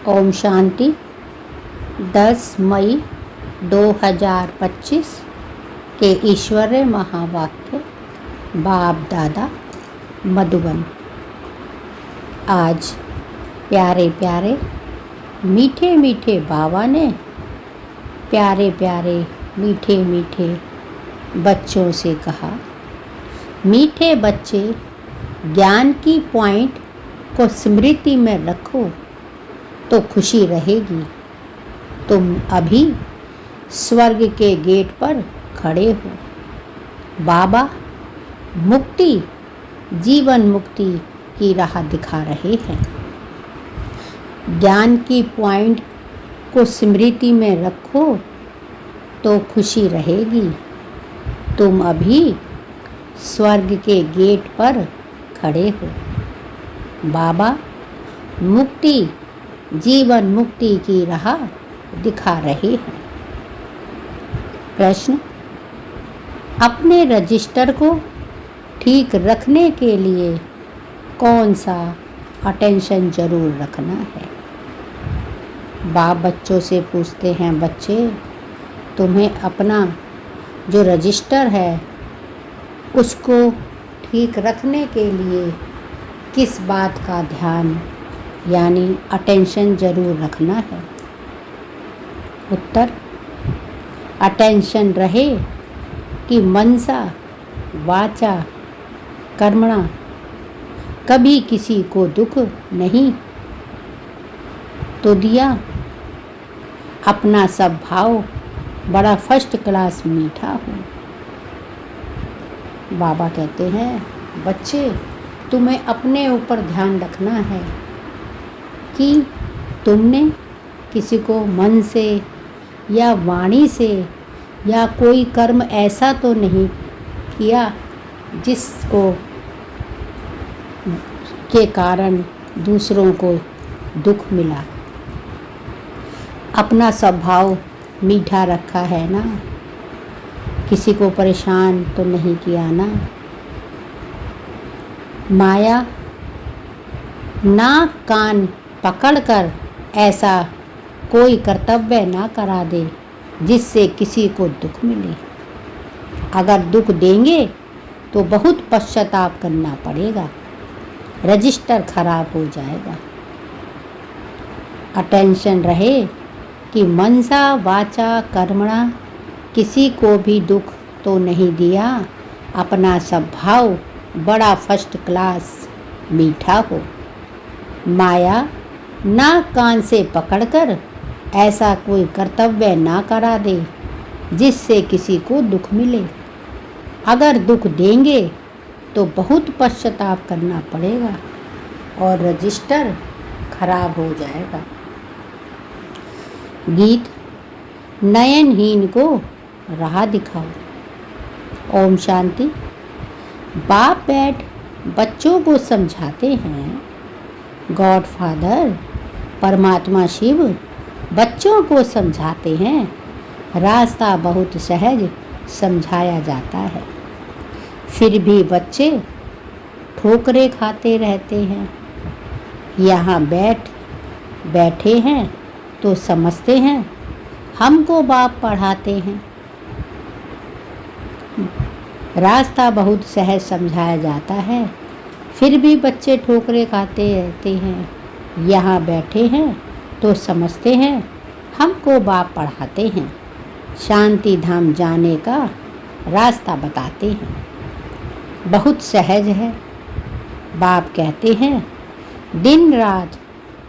ओम शांति। 10 मई 2025 के ईश्वरीय महावाक्य बाप दादा मधुबन। आज प्यारे प्यारे मीठे मीठे बाबा ने प्यारे प्यारे मीठे मीठे बच्चों से कहा, मीठे बच्चे, ज्ञान की पॉइंट को स्मृति में रखो तो खुशी रहेगी। तुम अभी स्वर्ग के गेट पर खड़े हो। बाबा मुक्ति, जीवन मुक्ति की राह दिखा रहे हैं। ज्ञान की पॉइंट को स्मृति में रखो तो खुशी रहेगी। तुम अभी स्वर्ग के गेट पर खड़े हो। बाबा मुक्ति, जीवन मुक्ति की राह दिखा रहे हैं। प्रश्न, अपने रजिस्टर को ठीक रखने के लिए कौन सा अटेंशन जरूर रखना है? बाप बच्चों से पूछते हैं, बच्चे तुम्हें अपना जो रजिस्टर है उसको ठीक रखने के लिए किस बात का ध्यान यानी अटेंशन जरूर रखना है? उत्तर, अटेंशन रहे कि मनसा वाचा कर्मणा कभी किसी को दुख नहीं तो दिया। अपना सब भाव बड़ा फर्स्ट क्लास मीठा हो। बाबा कहते हैं, बच्चे तुम्हें अपने ऊपर ध्यान रखना है कि तुमने किसी को मन से या वाणी से या कोई कर्म ऐसा तो नहीं किया जिसको के कारण दूसरों को दुख मिला। अपना स्वभाव मीठा रखा है ना, किसी को परेशान तो नहीं किया ना। माया नाक कान पकड़कर ऐसा कोई कर्तव्य ना करा दे जिससे किसी को दुख मिले। अगर दुख देंगे तो बहुत पश्चाताप करना पड़ेगा, रजिस्टर खराब हो जाएगा। अटेंशन रहे कि मनसा वाचा कर्मणा किसी को भी दुख तो नहीं दिया। अपना स्वभाव बड़ा फर्स्ट क्लास मीठा हो। माया नाक कान से पकड़कर ऐसा कोई कर्तव्य ना करा दे जिससे किसी को दुख मिले। अगर दुख देंगे तो बहुत पश्चाताप करना पड़ेगा और रजिस्टर खराब हो जाएगा। गीत, नयनहीन को राह दिखाओ। ओम शांति। बाप बैठ बच्चों को समझाते हैं। गॉड फादर परमात्मा शिव बच्चों को समझाते हैं। रास्ता बहुत सहज समझाया जाता है, फिर भी बच्चे ठोकरे खाते रहते हैं। यहाँ बैठे हैं तो समझते हैं हमको बाप पढ़ाते हैं। रास्ता बहुत सहज समझाया जाता है, फिर भी बच्चे ठोकरे खाते रहते हैं। यहाँ बैठे हैं तो समझते हैं हमको बाप पढ़ाते हैं। शांति धाम जाने का रास्ता बताते हैं। बहुत सहज है। बाप कहते हैं, दिन रात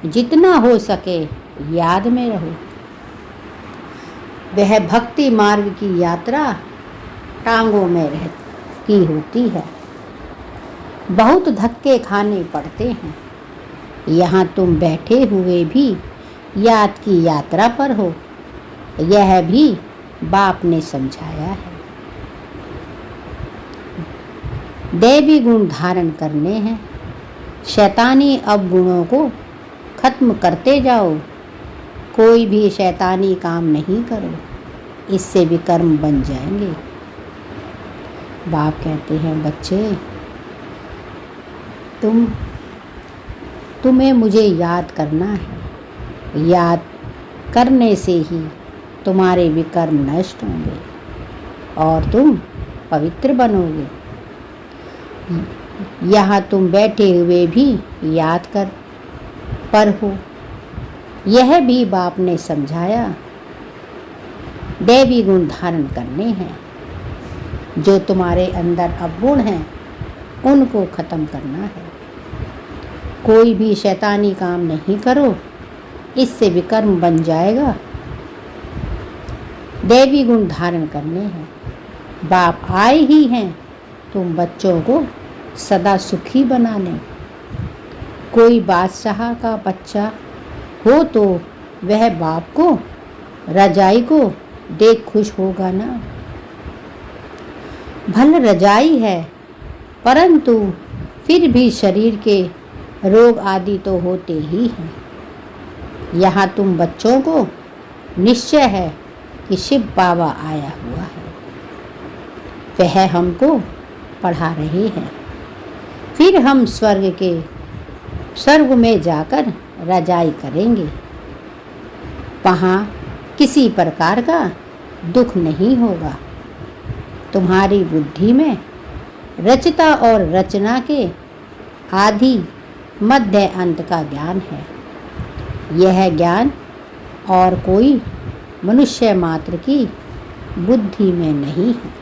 जितना हो सके याद में रहो। वह भक्ति मार्ग की यात्रा टांगों में रहती होती है। बहुत धक्के खाने पड़ते हैं। यहाँ तुम बैठे हुए भी याद की यात्रा पर हो, यह भी बाप ने समझाया है। दैवी गुण धारण करने हैं। शैतानी अवगुणों को खत्म करते जाओ। कोई भी शैतानी काम नहीं करो, इससे विकर्म बन जाएंगे। बाप कहते हैं, बच्चे तुम्हें मुझे याद करना है। याद करने से ही तुम्हारे विकर्म नष्ट होंगे और तुम पवित्र बनोगे। यहाँ तुम बैठे हुए भी याद कर पर हो, यह भी बाप ने समझाया। दैवी गुण धारण करने हैं, जो तुम्हारे अंदर अवगुण हैं उनको खत्म करना है। कोई भी शैतानी काम नहीं करो, इससे विकर्म बन जाएगा। दैवी गुण धारण करने हैं। बाप आए ही हैं तुम बच्चों को सदा सुखी बनाने। कोई बादशाह का बच्चा हो तो वह बाप को रजाई को देख खुश होगा ना। भल रजाई है, परंतु फिर भी शरीर के रोग आदि तो होते ही हैं। यहाँ तुम बच्चों को निश्चय है कि शिव बाबा आया हुआ है, वह हमको पढ़ा रहे हैं। फिर हम स्वर्ग में जाकर रजाई करेंगे। वहाँ किसी प्रकार का दुख नहीं होगा। तुम्हारी बुद्धि में रचता और रचना के आदि मध्य अंत का ज्ञान है। यह ज्ञान और कोई मनुष्य मात्र की बुद्धि में नहीं है।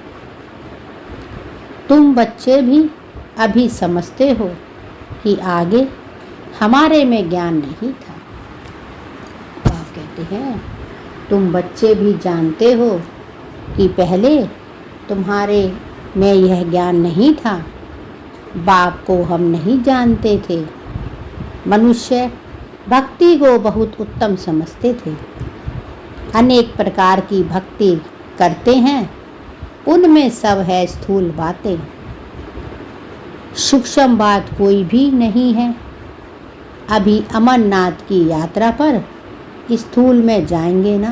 तुम बच्चे भी अभी समझते हो कि आगे हमारे में ज्ञान नहीं था। बाप कहते हैं तुम बच्चे भी जानते हो कि पहले तुम्हारे में यह ज्ञान नहीं था। बाप को हम नहीं जानते थे। मनुष्य भक्ति को बहुत उत्तम समझते थे। अनेक प्रकार की भक्ति करते हैं, उनमें सब है स्थूल बातें। सूक्ष्म बात कोई भी नहीं है। अभी अमरनाथ की यात्रा पर स्थूल में जाएंगे ना,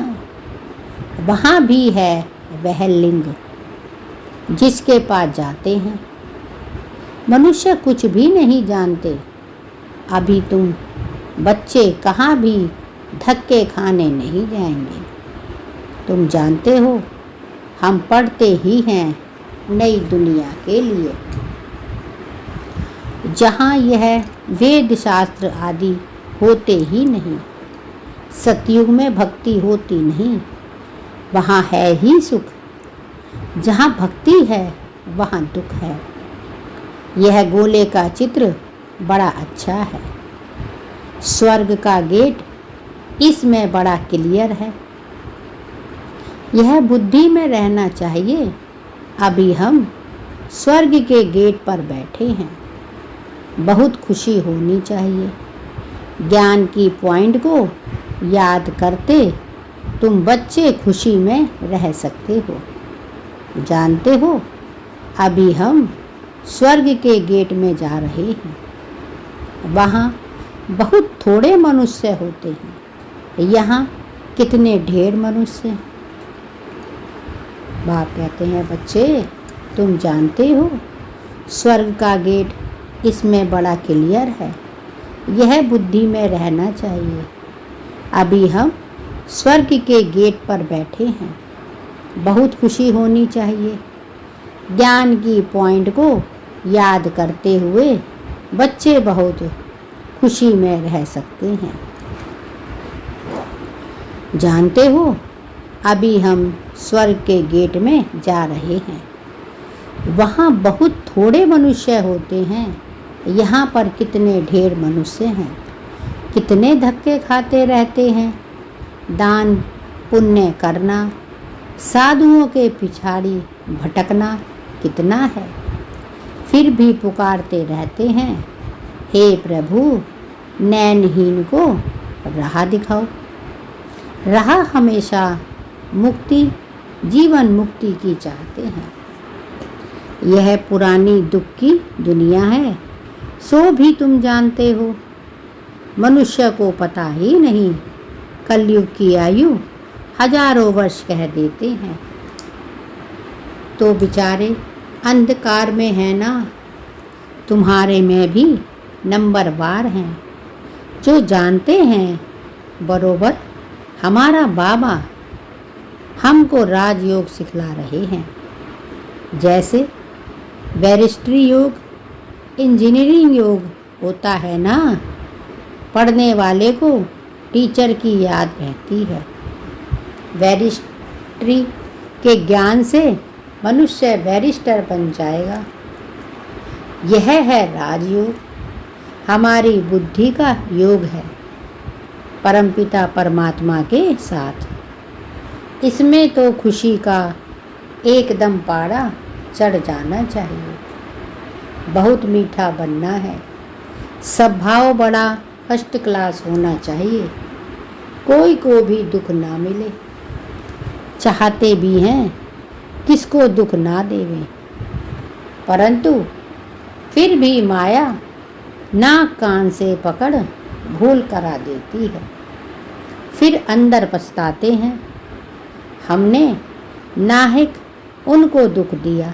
वहाँ भी है वह लिंग जिसके पास जाते हैं। मनुष्य कुछ भी नहीं जानते। अभी तुम बच्चे कहाँ भी धक्के खाने नहीं जाएंगे। तुम जानते हो हम पढ़ते ही हैं नई दुनिया के लिए, जहाँ यह वेद शास्त्र आदि होते ही नहीं। सतयुग में भक्ति होती नहीं, वहाँ है ही सुख। जहाँ भक्ति है वहाँ दुख है। यह गोले का चित्र बड़ा अच्छा है। स्वर्ग का गेट इसमें बड़ा क्लियर है। यह बुद्धि में रहना चाहिए। अभी हम स्वर्ग के गेट पर बैठे हैं। बहुत खुशी होनी चाहिए। ज्ञान की पॉइंट को याद करते तुम बच्चे खुशी में रह सकते हो। जानते हो अभी हम स्वर्ग के गेट में जा रहे हैं। वहाँ बहुत थोड़े मनुष्य होते हैं, यहाँ कितने ढेर मनुष्य। बाप कहते हैं बच्चे तुम जानते हो स्वर्ग का गेट इसमें बड़ा क्लियर है। यह बुद्धि में रहना चाहिए। अभी हम स्वर्ग के गेट पर बैठे हैं। बहुत खुशी होनी चाहिए। ज्ञान की पॉइंट को याद करते हुए बच्चे बहुत खुशी में रह सकते हैं। जानते हो अभी हम स्वर्ग के गेट में जा रहे हैं। वहाँ बहुत थोड़े मनुष्य होते हैं, यहाँ पर कितने ढेर मनुष्य हैं। कितने धक्के खाते रहते हैं। दान पुण्य करना, साधुओं के पिछाड़ी भटकना कितना है। फिर भी पुकारते रहते हैं, हे प्रभु नैनहीन को राह दिखाओ। राह हमेशा मुक्ति, जीवन मुक्ति की चाहते हैं। यह पुरानी दुख की दुनिया है, सो भी तुम जानते हो। मनुष्य को पता ही नहीं। कलयुग की आयु हजारों वर्ष कह देते हैं, तो बेचारे अंधकार में है ना। तुम्हारे में भी नंबरवार हैं जो जानते हैं बरोबर हमारा बाबा हमको राजयोग सिखला रहे हैं। जैसे बैरिस्ट्री योग, इंजीनियरिंग योग होता है ना, पढ़ने वाले को टीचर की याद रहती है। बैरिस्ट्री के ज्ञान से मनुष्य बैरिस्टर बन जाएगा। यह है राजयोग, हमारी बुद्धि का योग है परमपिता परमात्मा के साथ। इसमें तो खुशी का एकदम पारा चढ़ जाना चाहिए। बहुत मीठा बनना है, स्वभाव बड़ा फर्स्ट क्लास होना चाहिए, कोई को भी दुख ना मिले। चाहते भी हैं किसको दुख ना देवें, परंतु फिर भी माया नाक कान से पकड़ भूल करा देती है। फिर अंदर पछताते हैं, हमने नाहिक उनको दुख दिया।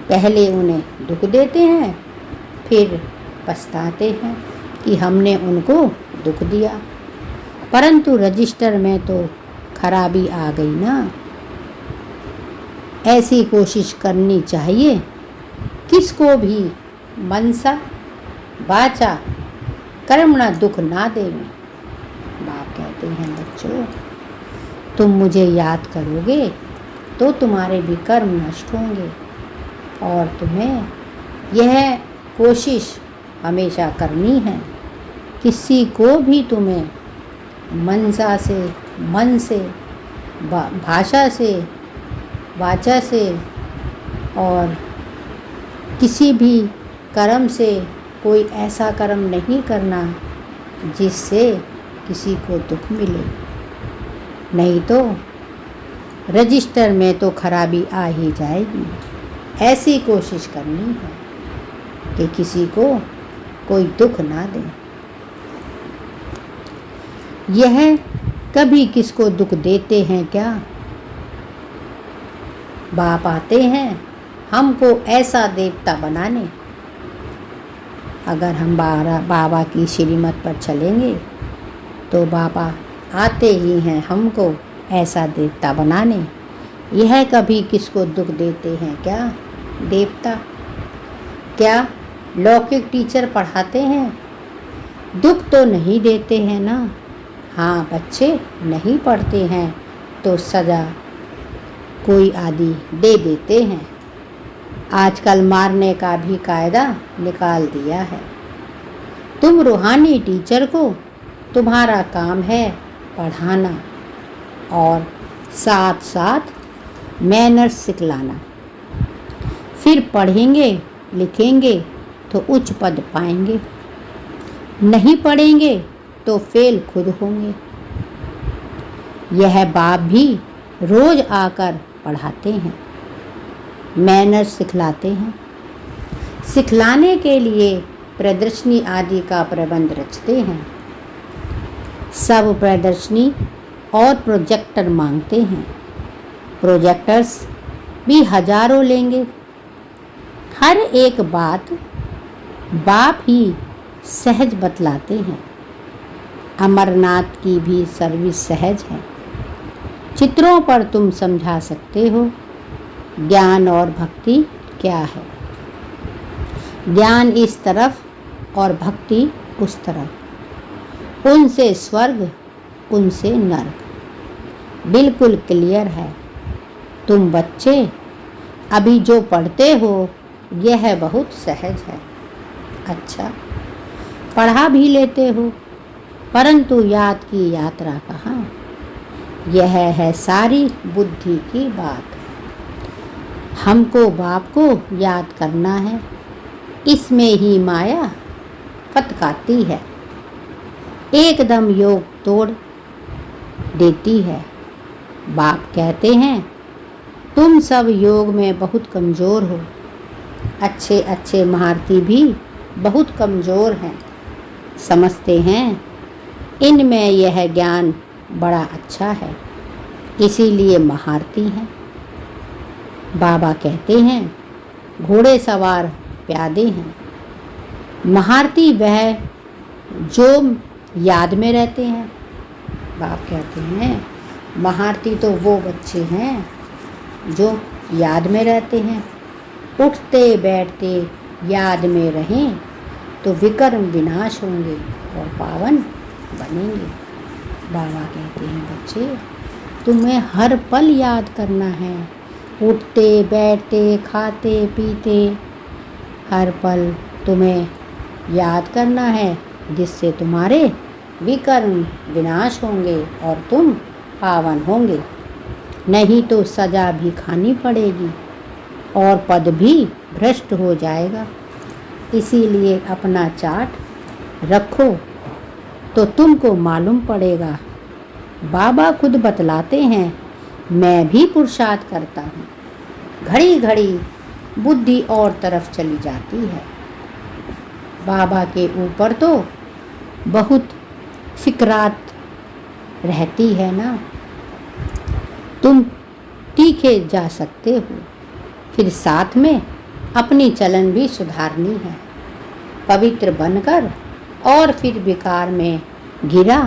पहले उन्हें दुख देते हैं, फिर पछताते हैं कि हमने उनको दुख दिया। परंतु रजिस्टर में तो खराबी आ गई ना। ऐसी कोशिश करनी चाहिए किसको भी मनसा वाचा कर्मणा दुख ना देवें। बाप कहते हैं बच्चों, तुम मुझे याद करोगे तो तुम्हारे भी कर्म नष्ट होंगे, और तुम्हें यह कोशिश हमेशा करनी है किसी को भी तुम्हें मनसा से, मन से, भाषा से, वाचा से और किसी भी कर्म से कोई ऐसा कर्म नहीं करना जिससे किसी को दुख मिले। नहीं तो रजिस्टर में तो खराबी आ ही जाएगी। ऐसी कोशिश करनी है कि किसी को कोई दुख ना दे। यह कभी किसको दुख देते हैं क्या? बाप आते हैं हमको ऐसा देवता बनाने। अगर हम बाबा की श्रीमत पर चलेंगे तो बाबा आते ही हैं हमको ऐसा देवता बनाने। यह कभी किसको दुख देते हैं क्या? देवता क्या लौकिक टीचर पढ़ाते हैं? दुख तो नहीं देते हैं ना। हाँ, बच्चे नहीं पढ़ते हैं तो सज़ा कोई आदि दे देते हैं। आजकल मारने का भी कायदा निकाल दिया है। तुम रूहानी टीचर को तुम्हारा काम है पढ़ाना और साथ साथ मैनर्स सिखलाना। फिर पढ़ेंगे लिखेंगे तो उच्च पद पाएंगे, नहीं पढ़ेंगे तो फेल खुद होंगे। यह बाप भी रोज आकर पढ़ाते हैं, मैनर्स सिखलाते हैं। सिखलाने के लिए प्रदर्शनी आदि का प्रबंध रचते हैं। सब प्रदर्शनी और प्रोजेक्टर मांगते हैं। प्रोजेक्टर्स भी हजारों लेंगे। हर एक बात बाप ही सहज बतलाते हैं। अमरनाथ की भी सर्विस सहज है। चित्रों पर तुम समझा सकते हो ज्ञान और भक्ति क्या है। ज्ञान इस तरफ और भक्ति उस तरफ। उनसे स्वर्ग, उनसे नर्क। बिल्कुल क्लियर है। तुम बच्चे अभी जो पढ़ते हो यह बहुत सहज है। अच्छा, पढ़ा भी लेते हो, परंतु याद की यात्रा कहाँ? यह है सारी बुद्धि की बात। हमको बाप को याद करना है। इसमें ही माया फटकाती है, एकदम योग तोड़ देती है। बाप कहते हैं तुम सब योग में बहुत कमज़ोर हो। अच्छे अच्छे महारथी भी बहुत कमज़ोर हैं। समझते हैं इनमें यह ज्ञान बड़ा अच्छा है, इसीलिए महारथी हैं। बाबा कहते हैं घोड़े सवार प्यादे हैं। महारथी वह जो याद में रहते हैं। बाप कहते हैं महारथी तो वो बच्चे हैं जो याद में रहते हैं। उठते बैठते याद में रहें तो विकर्म विनाश होंगे और पावन बनेंगे। बाबा कहते हैं बच्चे तुम्हें हर पल याद करना है। उठते बैठते खाते पीते हर पल तुम्हें याद करना है, जिससे तुम्हारे विकर्म विनाश होंगे और तुम पावन होंगे। नहीं तो सजा भी खानी पड़ेगी और पद भी भ्रष्ट हो जाएगा। इसीलिए अपना चार्ट रखो तो तुमको मालूम पड़ेगा। बाबा खुद बतलाते हैं मैं भी पुरुषार्थ करता हूँ। घड़ी घड़ी बुद्धि और तरफ चली जाती है। बाबा के ऊपर तो बहुत फिक्रात रहती है ना। तुम तीखे जा सकते हो, फिर साथ में अपनी चलन भी सुधारनी है। पवित्र बनकर और फिर विकार में गिरा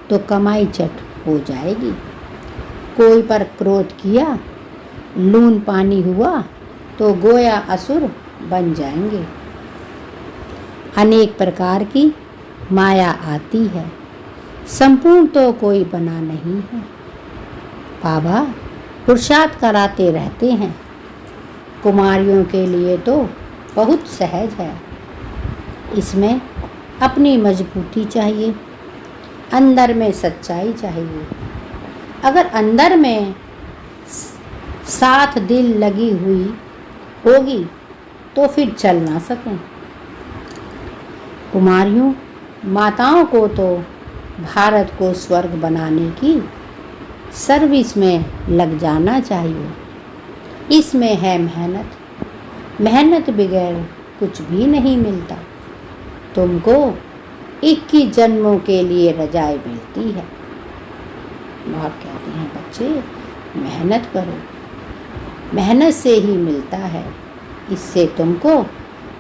तो कमाई चट हो जाएगी। कोई पर क्रोध किया, लून पानी हुआ तो गोया असुर बन जाएंगे। अनेक प्रकार की माया आती है, संपूर्ण तो कोई बना नहीं है। बाबा पुरुषार्थ कराते रहते हैं। कुमारियों के लिए तो बहुत सहज है। इसमें अपनी मजबूती चाहिए, अंदर में सच्चाई चाहिए। अगर अंदर में साथ दिल लगी हुई होगी तो फिर चल ना सकें। कुमारियों माताओं को तो भारत को स्वर्ग बनाने की सर्विस में लग जाना चाहिए। इसमें है मेहनत। मेहनत बगैर कुछ भी नहीं मिलता। तुमको 21 जन्मों के लिए रजाई मिलती है। बाप कहते हैं बच्चे मेहनत करो, मेहनत से ही मिलता है। इससे तुमको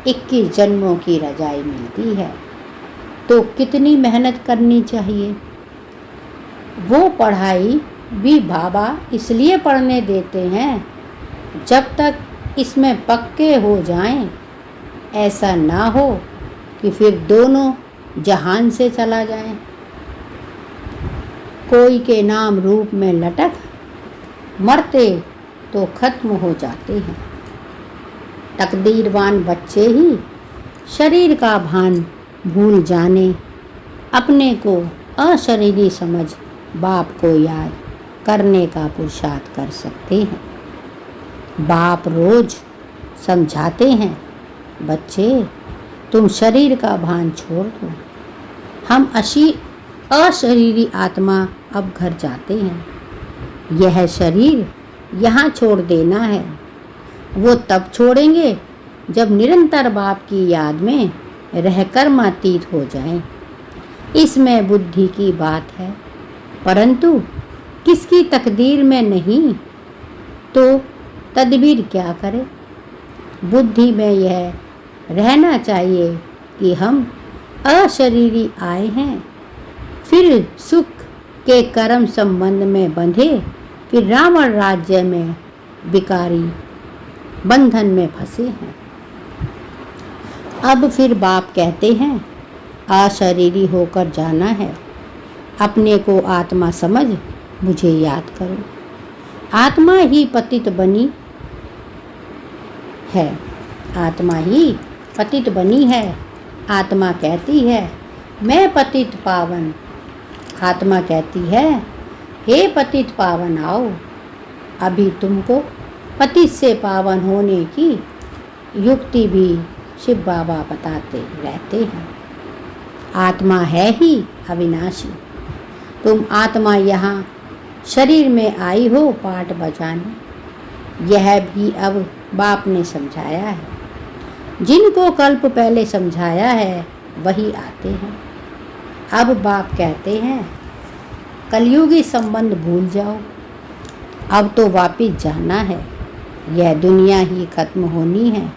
21 जन्मों की रजाई मिलती है। तो कितनी मेहनत करनी चाहिए? वो पढ़ाई भी बाबा इसलिए पढ़ने देते हैं जब तक इसमें पक्के हो जाएं। ऐसा ना हो कि फिर दोनों जहान से चला जाए। कोई के नाम रूप में लटक मरते तो खत्म हो जाते हैं। तकदीरवान बच्चे ही शरीर का भान भूल जाने, अपने को अशरीरी समझ बाप को याद करने का पुरुषार्थ कर सकते हैं। बाप रोज समझाते हैं बच्चे तुम शरीर का भान छोड़ दो। हम अशरीरी आत्मा अब घर जाते हैं। यह शरीर यहाँ छोड़ देना है। वो तब छोड़ेंगे जब निरंतर बाप की याद में रहकर मातीत हो जाएं। इसमें बुद्धि की बात है, परंतु किसकी तकदीर में नहीं तो तदबीर क्या करे। बुद्धि में यह रहना चाहिए कि हम अशरीरी आए हैं, फिर सुख के कर्म संबंध में बंधे, फिर रावण राज्य में बिकारी बंधन में फंसे हैं। अब फिर बाप कहते हैं अशरीरी होकर जाना है। अपने को आत्मा समझ मुझे याद करो। आत्मा ही पतित बनी है। आत्मा ही पतित बनी है। आत्मा कहती है मैं पतित पावन। आत्मा कहती है हे पतित पावन आओ। अभी तुमको पतित से पावन होने की युक्ति भी शिव बाबा बताते रहते हैं। आत्मा है ही अविनाशी। तुम आत्मा यहाँ शरीर में आई हो पाठ बजाने। यह भी अब बाप ने समझाया है। जिनको कल्प पहले समझाया है वही आते हैं। अब बाप कहते हैं कलयुगी संबंध भूल जाओ। अब तो वापिस जाना है। यह दुनिया ही खत्म होनी है।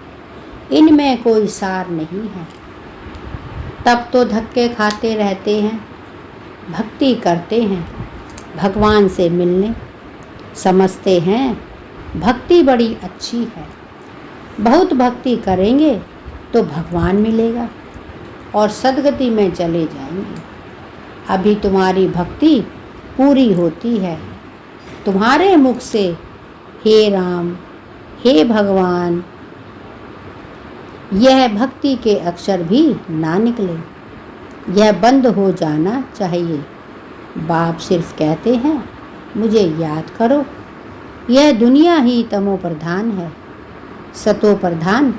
इनमें कोई सार नहीं है। तब तो धक्के खाते रहते हैं, भक्ति करते हैं भगवान से मिलने, समझते हैं भक्ति बड़ी अच्छी है। बहुत भक्ति करेंगे तो भगवान मिलेगा और सदगति में चले जाएंगे। अभी तुम्हारी भक्ति पूरी होती है, तुम्हारे मुख से हे राम, हे भगवान, यह भक्ति के अक्षर भी ना निकले, यह बंद हो जाना चाहिए। बाप सिर्फ कहते हैं मुझे याद करो। यह दुनिया ही तमो प्रधान है, सतो प्रधान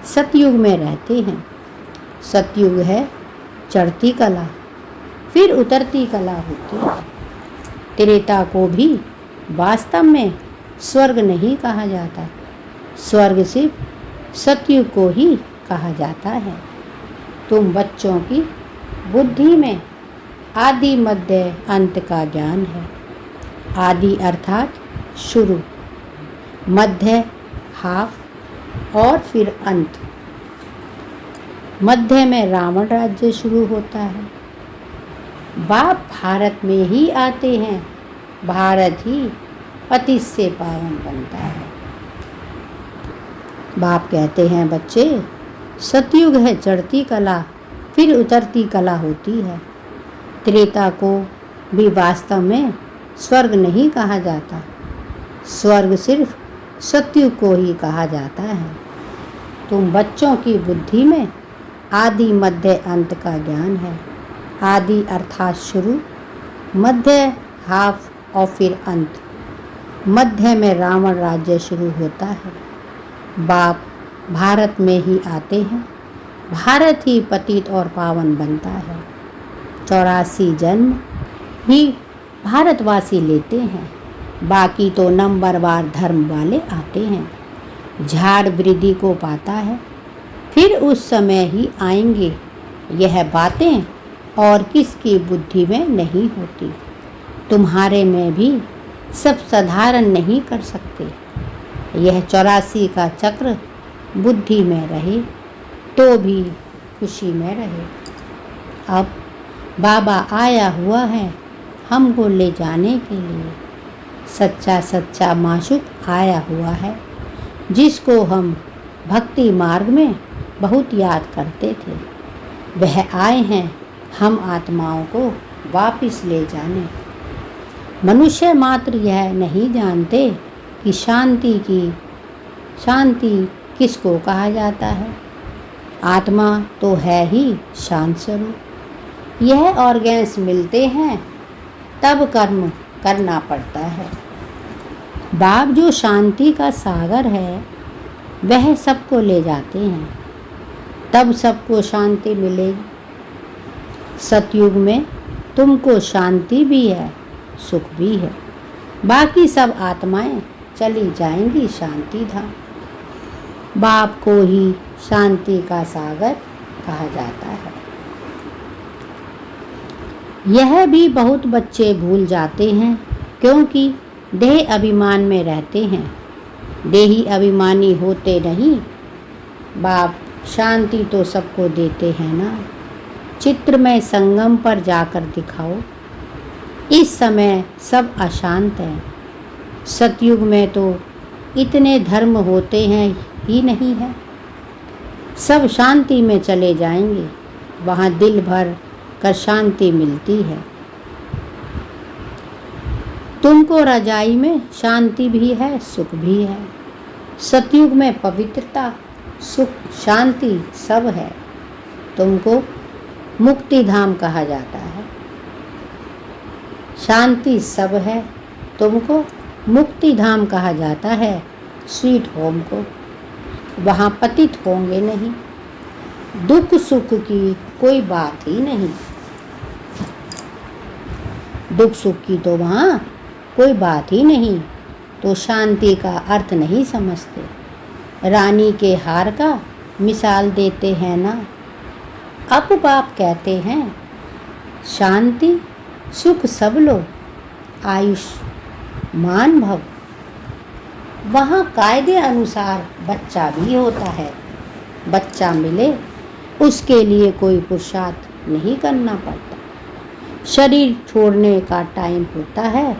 सतयुग में रहते हैं। सतयुग है चढ़ती कला, फिर उतरती कला होती है। त्रेता को भी वास्तव में स्वर्ग नहीं कहा जाता, स्वर्ग सिर्फ सतयुग को ही कहा जाता है। तुम बच्चों की बुद्धि में आदि मध्य अंत का ज्ञान है। आदि अर्थात शुरू, मध्य हाफ और फिर अंत। मध्य में रावण राज्य शुरू होता है। बाप भारत में ही आते हैं, भारत ही पतित से पावन बनता है। बाप कहते हैं बच्चे, सतयुग है चढ़ती कला, फिर उतरती कला होती है। त्रेता को भी वास्तव में स्वर्ग नहीं कहा जाता, स्वर्ग सिर्फ सतयुग को ही कहा जाता है। तुम बच्चों की बुद्धि में आदि मध्य अंत का ज्ञान है। आदि अर्थात शुरू, मध्य हाफ और फिर अंत। मध्य में रावण राज्य शुरू होता है। बाप भारत में ही आते हैं, भारत ही पतित और पावन बनता है। 84 जन्म ही भारतवासी लेते हैं, बाकी तो नंबरवार धर्म वाले आते हैं। झाड़ वृद्धि को पाता है, फिर उस समय ही आएंगे। यह बातें और किसकी बुद्धि में नहीं होती। तुम्हारे में भी सब साधारण नहीं कर सकते। यह 84 का चक्र बुद्धि में रहे तो भी खुशी में रहे। अब बाबा आया हुआ है हमको ले जाने के लिए। सच्चा सच्चा माशूक आया हुआ है, जिसको हम भक्ति मार्ग में बहुत याद करते थे। वह आए हैं हम आत्माओं को वापस ले जाने। मनुष्य मात्र यह नहीं जानते कि शांति किसको कहा जाता है। आत्मा तो है ही शांत स्वरूप। यह ऑर्गेन्स मिलते हैं तब कर्म करना पड़ता है। बाप जो शांति का सागर है वह सबको ले जाते हैं, तब सबको शांति मिलेगी। सतयुग में तुमको शांति भी है, सुख भी है। बाकी सब आत्माएं चली जाएंगी शांति धाम। बाप को ही शांति का सागर कहा जाता है। यह भी बहुत बच्चे भूल जाते हैं, क्योंकि देह अभिमान में रहते हैं। देही अभिमानी होते नहीं। बाप शांति तो सबको देते हैं ना। चित्र में संगम पर जाकर दिखाओ। इस समय सब अशांत हैं। सतयुग में तो इतने धर्म होते हैं ही नहीं है। सब शांति में चले जाएंगे, वहाँ दिल भर कर शांति मिलती है। तुमको रजाई में शांति भी है, सुख भी है। सतयुग में पवित्रता, सुख, शांति सब है। तुमको मुक्ति धाम कहा जाता है। शांति सब है, तुमको मुक्ति धाम कहा जाता है। स्वीट होम को वहाँ पतित होंगे नहीं। दुख सुख की कोई बात ही नहीं। दुख सुख की तो वहाँ कोई बात ही नहीं। तो शांति का अर्थ नहीं समझते। रानी के हार का मिसाल देते हैं ना। अब बाप कहते हैं शांति सुख सब लो, आयुष्मान भव। वहाँ कायदे अनुसार बच्चा भी होता है। बच्चा मिले उसके लिए कोई पुरुषार्थ नहीं करना पड़ता। शरीर छोड़ने का टाइम होता है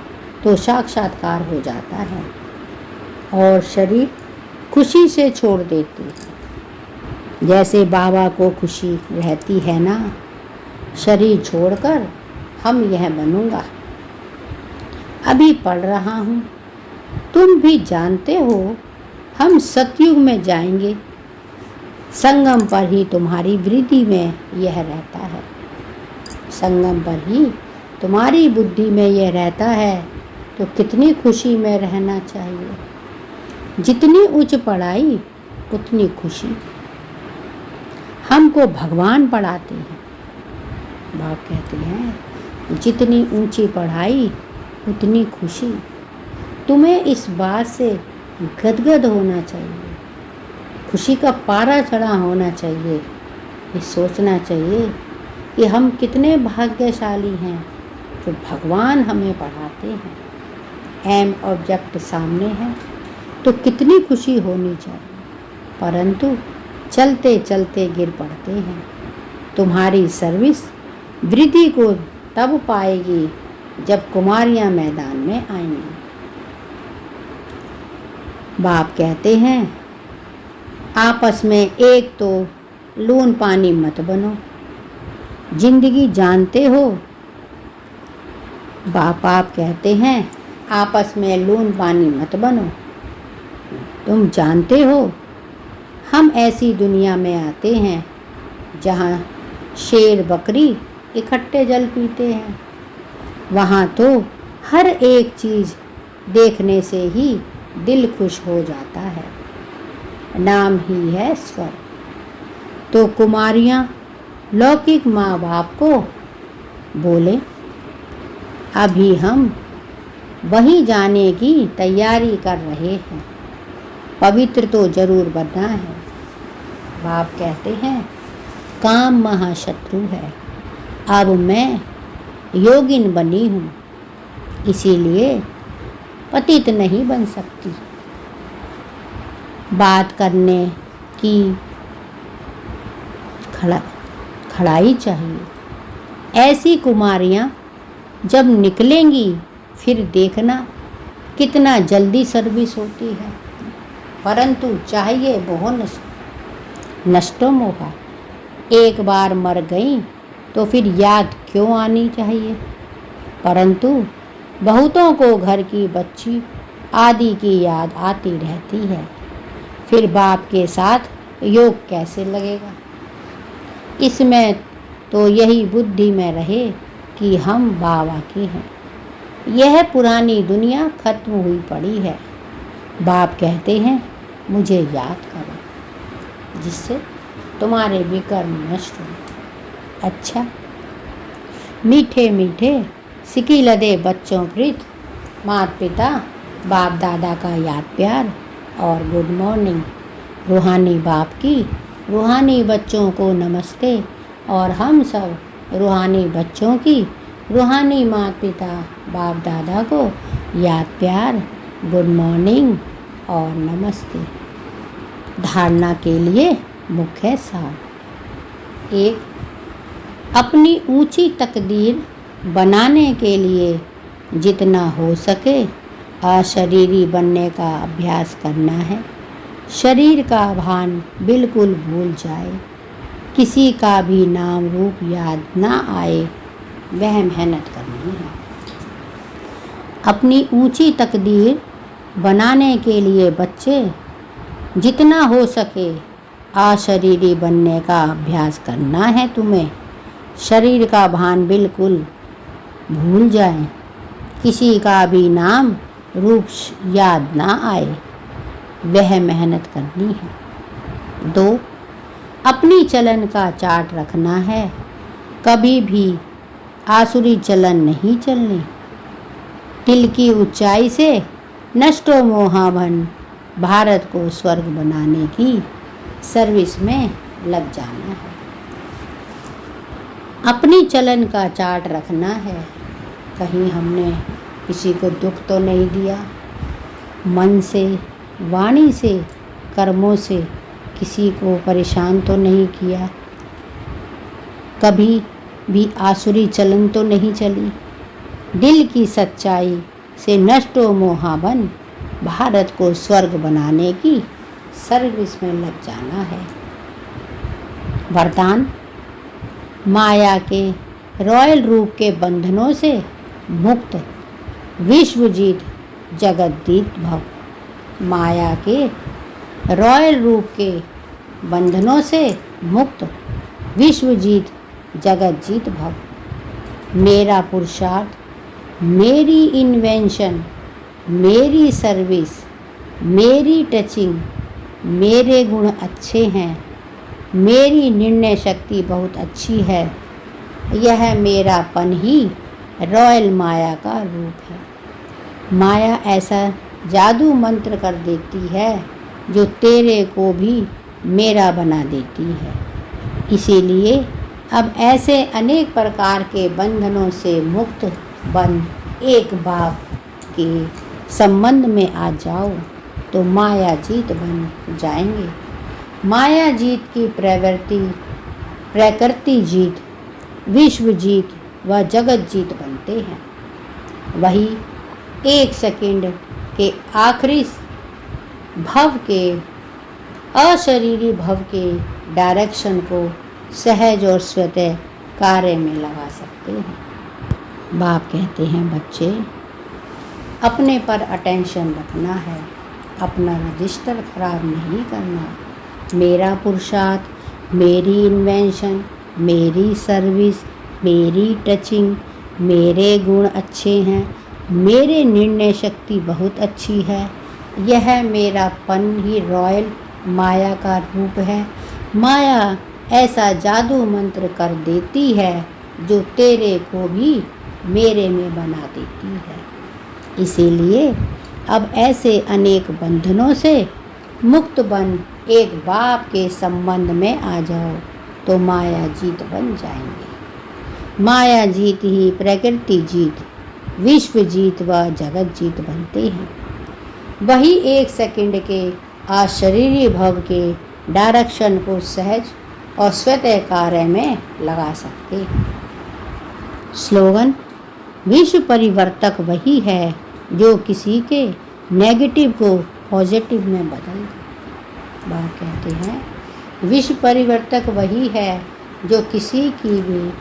तो साक्षात्कार हो जाता है और शरीर खुशी से छोड़ देते हैं। जैसे बाबा को खुशी रहती है ना, शरीर छोड़कर हम यह बनूंगा। अभी पढ़ रहा हूँ, तुम भी जानते हो हम सतयुग में जाएंगे। संगम पर ही तुम्हारी वृद्धि में यह रहता है। संगम पर ही तुम्हारी बुद्धि में यह रहता है तो कितनी खुशी में रहना चाहिए। जितनी उच्च पढ़ाई उतनी खुशी। हमको भगवान पढ़ाते हैं। बाप कहते हैं जितनी ऊंची पढ़ाई उतनी खुशी। तुम्हें इस बात से गदगद होना चाहिए, खुशी का पारा चढ़ा होना चाहिए। ये सोचना चाहिए कि हम कितने भाग्यशाली हैं जो भगवान हमें पढ़ाते हैं। एम ऑब्जेक्ट सामने है तो कितनी खुशी होनी चाहिए, परंतु चलते चलते गिर पड़ते हैं। तुम्हारी सर्विस वृद्धि को तब पाएगी जब कुमारियां मैदान में आएंगी। बाप कहते हैं आपस में एक तो लून पानी मत बनो। जिंदगी जानते हो, बाप आप कहते हैं आपस में लून पानी मत बनो। तुम जानते हो हम ऐसी दुनिया में आते हैं जहाँ शेर बकरी इकट्ठे जल पीते हैं। वहाँ तो हर एक चीज़ देखने से ही दिल खुश हो जाता है। नाम ही है स्वर्ग। तो कुमारियाँ लौकिक माँ बाप को बोले अभी हम वहीं जाने की तैयारी कर रहे हैं। पवित्र तो जरूर बनना है। बाप कहते हैं काम महाशत्रु है। अब मैं योगिन बनी हूँ, इसीलिए पतित नहीं बन सकती। बात करने की खड़ाई चाहिए। ऐसी कुमारियाँ जब निकलेंगी फिर देखना कितना जल्दी सर्विस होती है। परंतु चाहिए बहुत नष्टो मोहा। एक बार मर गई तो फिर याद क्यों आनी चाहिए। परंतु बहुतों को घर की बच्ची आदि की याद आती रहती है। फिर बाप के साथ योग कैसे लगेगा। इसमें तो यही बुद्धि में रहे कि हम बाबा के हैं। यह पुरानी दुनिया खत्म हुई पड़ी है। बाप कहते हैं मुझे याद करो जिससे तुम्हारे विकर्म नष्ट हो। अच्छा, मीठे मीठे सिकी लदे बच्चों प्रीत, माता पिता बाप दादा का याद प्यार और गुड मॉर्निंग। रूहानी बाप की रूहानी बच्चों को नमस्ते और हम सब रूहानी बच्चों की रूहानी माता पिता बाप दादा को याद प्यार, गुड मॉर्निंग और नमस्ते। धारणा के लिए मुख्य सार। 1. अपनी ऊंची तकदीर बनाने के लिए जितना हो सके अशरीरी बनने का अभ्यास करना है। शरीर का भान बिल्कुल भूल जाए। किसी का भी नाम रूप याद ना आए, वह मेहनत करनी है। अपनी ऊंची तकदीर बनाने के लिए बच्चे जितना हो सके अशरीरी बनने का अभ्यास करना है। तुम्हें शरीर का भान बिल्कुल भूल जाए। किसी का भी नाम रूप याद ना आए, वह मेहनत करनी है। 2. अपनी चलन का चार्ट रखना है। कभी भी आसुरी चलन नहीं चलनी। तिल की ऊंचाई से नष्टो मोहाभन भारत को स्वर्ग बनाने की सर्विस में लग जाना है। अपनी चलन का चार्ट रखना है। कहीं हमने किसी को दुख तो नहीं दिया। मन से, वाणी से, कर्मों से किसी को परेशान तो नहीं किया। कभी भी आसुरी चलन तो नहीं चली। दिल की सच्चाई से नष्टो मोहाबन भारत को स्वर्ग बनाने की सर्विस में लग जाना है। वरदान, माया के रॉयल रूप के बंधनों से मुक्त विश्वजीत जगतजीत भव। माया के रॉयल रूप के बंधनों से मुक्त विश्वजीत जगतजीत भव। मेरा पुरुषार्थ, मेरी इन्वेंशन, मेरी सर्विस, मेरी टचिंग, मेरे गुण अच्छे हैं, मेरी निर्णय शक्ति बहुत अच्छी है। यह मेरापन ही रॉयल माया का रूप है। माया ऐसा जादू मंत्र कर देती है जो तेरे को भी मेरा बना देती है। इसीलिए अब ऐसे अनेक प्रकार के बंधनों से मुक्त बन एक बाप के संबंध में आ जाओ तो माया जीत बन जाएंगे। माया जीत की प्रकृति जीत, विश्व जीत व जगत जीत बनते हैं। वही एक सेकंड के आखिरी भव के अशरीरी भव के डायरेक्शन को सहज और स्वतः कार्य में लगा सकते हैं। बाप कहते हैं, बच्चे अपने पर अटेंशन रखना है, अपना रजिस्टर खराब नहीं करना। मेरा पुरुषार्थ, मेरी इन्वेंशन, मेरी सर्विस, मेरी टचिंग, मेरे गुण अच्छे हैं, मेरे निर्णय शक्ति बहुत अच्छी है। यह मेरापन ही रॉयल माया का रूप है। माया ऐसा जादू मंत्र कर देती है जो तेरे को भी मेरे में बना देती है। इसीलिए अब ऐसे अनेक बंधनों से मुक्त बन एक बाप के संबंध में आ जाओ तो माया जीत बन जाएंगे। माया जीत ही प्रकृति जीत, विश्व जीत व जगत जीत बनते हैं। वही एक सेकंड के अशरीरी भव के डायरेक्शन को सहज और स्वतः कार्य में लगा सकते हैं। स्लोगन, विश्व परिवर्तक वही है जो किसी के नेगेटिव को पॉजिटिव में बदल दे। बाप कहते हैं, विश्व परिवर्तक वही है जो किसी की भी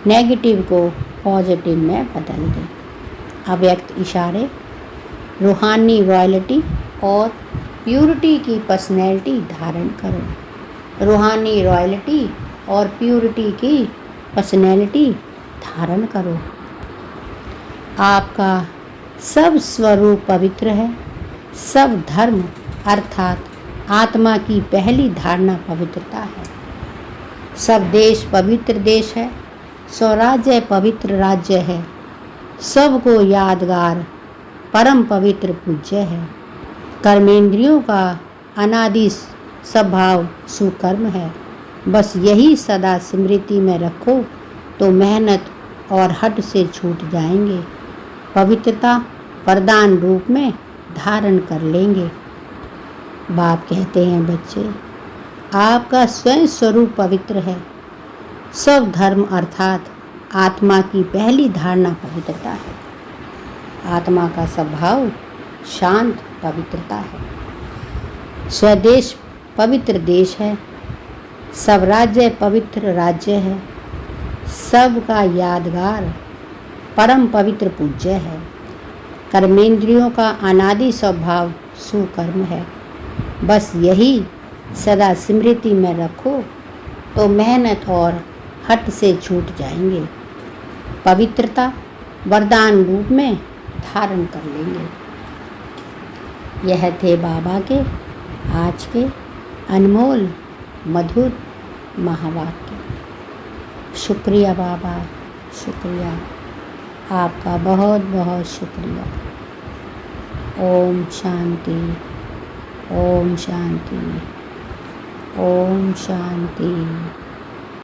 नेगेटिव को पॉजिटिव में बदल दे। अव्यक्त इशारे, रूहानी रॉयल्टी और प्यूरिटी की पर्सनैलिटी धारण करो। रूहानी रॉयल्टी और प्यूरिटी की पर्सनैलिटी धारण करो। आपका सब स्वरूप पवित्र है। सब धर्म अर्थात आत्मा की पहली धारणा पवित्रता है। सब देश पवित्र देश है। स्वराज्य पवित्र राज्य है। सबको यादगार परम पवित्र पूज्य है। कर्मेंद्रियों का अनादि स्वभाव सुकर्म है। बस यही सदा स्मृति में रखो तो मेहनत और हट से छूट जाएंगे। पवित्रता वरदान रूप में धारण कर लेंगे। बाप कहते हैं, बच्चे आपका स्वयं स्वरूप पवित्र है। सब धर्म अर्थात आत्मा की पहली धारणा पवित्रता है। आत्मा का स्वभाव शांत पवित्रता है। स्वदेश पवित्र देश है। सब राज्य पवित्र राज्य है। सबका यादगार परम पवित्र पूज्य है। कर्मेंद्रियों का अनादि स्वभाव सुकर्म है। बस यही सदा स्मृति में रखो तो मेहनत और हट से छूट जाएंगे। पवित्रता वरदान रूप में धारण कर लेंगे। यह थे बाबा के आज के अनमोल मधुर महावाक्य। शुक्रिया बाबा, शुक्रिया, आपका बहुत बहुत शुक्रिया। ओम शांति, ओम शांति, ओम शांति।